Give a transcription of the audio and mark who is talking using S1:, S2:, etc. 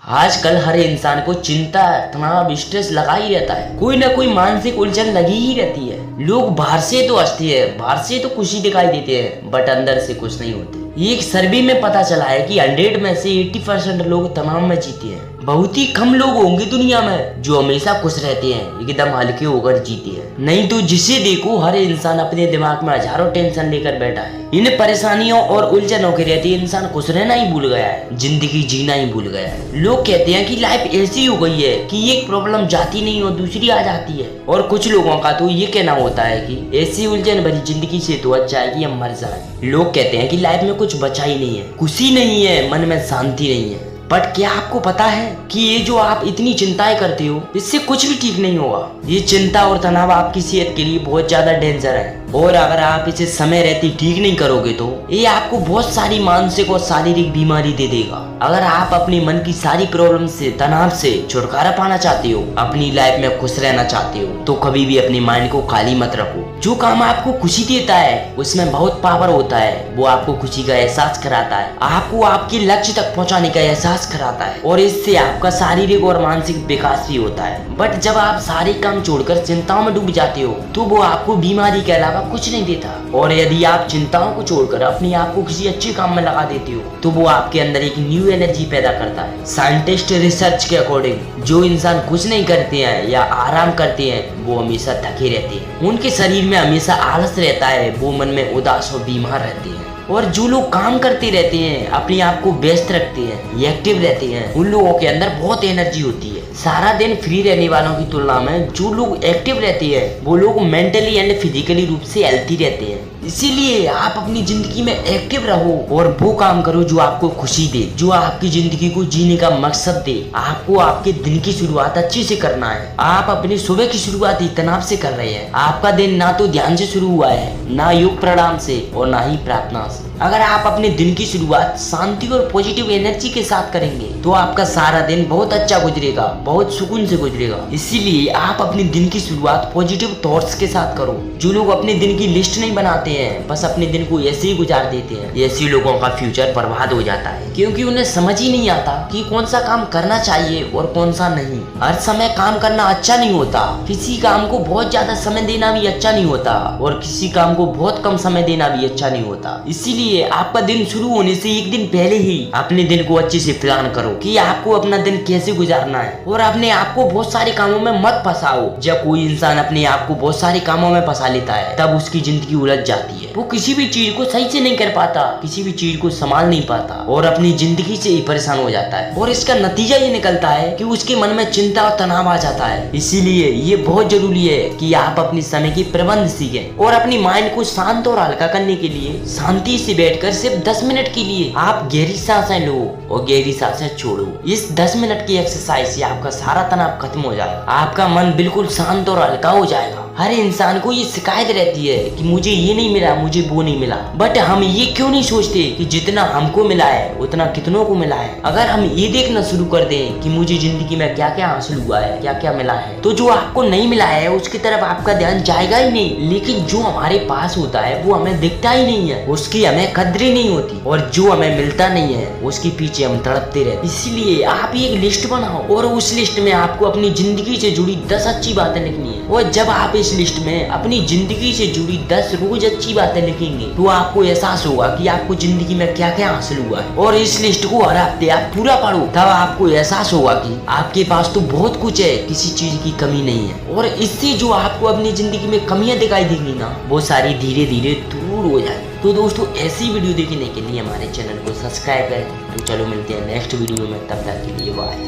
S1: आजकल हर इंसान को चिंता, तनाव, स्ट्रेस लगा ही रहता है। कोई ना कोई मानसिक उलझन लगी ही रहती है। लोग बाहर से तो हंसते हैं, बाहर से तो खुशी दिखाई देते हैं, बट अंदर से कुछ नहीं होते। एक सर्वे में पता चला है कि 100 में से 80% लोग तनाव में जीते हैं। बहुत ही कम लोग होंगे दुनिया में जो हमेशा खुश रहते हैं, एकदम हल्के होकर जीते हैं। नहीं तो जिसे देखो हर इंसान अपने दिमाग में हजारों टेंशन लेकर बैठा है। इन परेशानियों और उलझनों के रहते इंसान खुश रहना ही भूल गया है, जिंदगी जीना ही भूल गया है। लोग कहते हैं कि लाइफ ऐसी हो गई है कि एक प्रॉब्लम जाती नहीं और दूसरी आ जाती है। और कुछ लोगों का तो ये कहना होता है कि ऐसी उलझन भरी जिंदगी से तो अच्छा है कि हम मर जाए। लोग कहते हैं कि लाइफ में कुछ बचा ही नहीं है, खुशी नहीं है, मन में शांति नहीं है। बट क्या आपको पता है कि ये जो आप इतनी चिंताएं करते हो, इससे कुछ भी ठीक नहीं होगा। ये चिंता और तनाव आपकी सेहत के लिए बहुत ज्यादा डेंजर है, और अगर आप इसे समय रहते ठीक नहीं करोगे तो ये आपको बहुत सारी मानसिक और शारीरिक बीमारी दे देगा। अगर आप अपने मन की सारी प्रॉब्लम से, तनाव से छुटकारा पाना चाहते हो, अपनी लाइफ में खुश रहना चाहते हो, तो कभी भी अपने माइंड को खाली मत रखो। जो काम आपको खुशी देता है उसमें बहुत पावर होता है। वो आपको खुशी का एहसास कराता है, आपको आपके लक्ष्य तक पहुंचाने का एहसास कराता है, और इससे आपका शारीरिक और मानसिक विकास भी होता है। बट जब आप सारे काम छोड़कर चिंताओं में डूब जाते हो तो वो आपको बीमारी के अलावा कुछ नहीं देता। और यदि आप चिंताओं को छोड़कर अपने आप को किसी अच्छे काम में लगा देते हो तो वो आपके अंदर एक न्यू एनर्जी पैदा करता है। साइंटिस्ट रिसर्च के अकॉर्डिंग जो इंसान कुछ नहीं करते हैं या आराम करते हैं वो हमेशा थके रहते हैं, उनके शरीर में हमेशा आलस रहता है, वो मन में उदास और बीमार रहते हैं। और जो लोग काम करते रहते हैं, अपने आप को व्यस्त रखते हैं, एक्टिव रहते हैं, उन लोगों के अंदर बहुत एनर्जी होती है। सारा दिन फ्री रहने वालों की तुलना में जो लोग एक्टिव रहते हैं वो लोग मेंटली एंड फिजिकली रूप से हेल्थी रहते हैं। इसीलिए आप अपनी जिंदगी में एक्टिव रहो और वो काम करो जो आपको खुशी दे, जो आपकी जिंदगी को जीने का मकसद दे। आपको आपके दिन की शुरुआत अच्छे से करना है। आप अपनी सुबह की शुरुआत ही तनाव से कर रहे हैं। आपका दिन ना तो ध्यान से शुरू हुआ है, ना योग प्राणायाम से, और ना ही प्रार्थना से। अगर आप अपने दिन की शुरुआत शांति और पॉजिटिव एनर्जी के साथ करेंगे तो आपका सारा दिन बहुत अच्छा गुजरेगा, बहुत सुकून से गुजरेगा। इसीलिए आप अपने दिन की शुरुआत पॉजिटिव थॉट्स के साथ करो। जो लोग अपने दिन की लिस्ट नहीं बनाते हैं, बस अपने दिन को ऐसे ही गुजार देते हैं, ऐसे लोगों का फ्यूचर बर्बाद हो जाता है, क्योंकि उन्हें समझ ही नहीं आता कि कौन सा काम करना चाहिए और कौन सा नहीं। हर समय काम करना अच्छा नहीं होता, किसी काम को बहुत ज्यादा समय देना भी अच्छा नहीं होता, और किसी काम को बहुत कम समय देना भी अच्छा नहीं होता। इसीलिए आपका दिन शुरू होने से एक दिन पहले ही अपने दिन को अच्छे से प्लान करो कि आपको अपना दिन कैसे गुजारना है, और अपने आप को बहुत सारे कामों में मत फंसाओ। जब कोई इंसान अपने आप को बहुत सारे कामों में फंसा लेता है तब उसकी जिंदगी उलझ जाती है। वो किसी भी चीज को सही से नहीं कर पाता, किसी भी चीज को संभाल नहीं पाता, और अपनी जिंदगी से ही परेशान हो जाता है। और इसका नतीजा ये निकलता है कि उसके मन में चिंता और तनाव आ जाता है। इसीलिए ये बहुत जरूरी है कि आप अपने समय की प्रबंध सीखें, और अपनी माइंड को शांत और हल्का करने के लिए शांति से बैठकर सिर्फ 10 मिनट के लिए आप गहरी सांसें लो और गहरी सांसें छोड़ो। इस 10 मिनट की एक्सरसाइज से आपका सारा तनाव खत्म हो जाएगा, आपका मन बिल्कुल शांत और हल्का हो जाएगा। हर इंसान को ये शिकायत रहती है कि मुझे ये नहीं मिला, मुझे वो नहीं मिला, बट हम ये क्यों नहीं सोचते कि जितना हमको मिला है उतना कितनों को मिला है। अगर हम ये देखना शुरू कर दें कि मुझे जिंदगी में क्या क्या हासिल हुआ है, क्या क्या मिला है, तो जो आपको नहीं मिला है उसकी तरफ आपका ध्यान जाएगा ही नहीं। लेकिन जो हमारे पास होता है वो हमें दिखता ही नहीं है, उसकी हमें कद्र ही नहीं होती, और जो हमें मिलता नहीं है उसके पीछे हम तड़पते रहते। इसलिए आप एक लिस्ट बनाओ और उस लिस्ट में आपको अपनी जिंदगी से जुड़ी 10 अच्छी बातें लिखनी है। और जब आप इस लिस्ट में अपनी जिंदगी से जुड़ी 10 रोज अच्छी बातें लिखेंगे तो आपको एहसास होगा कि आपको जिंदगी में क्या क्या हासिल हुआ है। और इस लिस्ट को हर हफ्ते आप पूरा पढ़ो, तब आपको एहसास होगा कि आपके पास तो बहुत कुछ है, किसी चीज की कमी नहीं है। और इससे जो आपको अपनी जिंदगी में कमियां दिखाई देंगी ना, वो सारी धीरे धीरे दूर हो जाएगी। तो दोस्तों ऐसी वीडियो देखने के लिए हमारे चैनल को सब्सक्राइब करें। तो चलो मिलते हैं नेक्स्ट वीडियो में, तब तक के लिए बाय।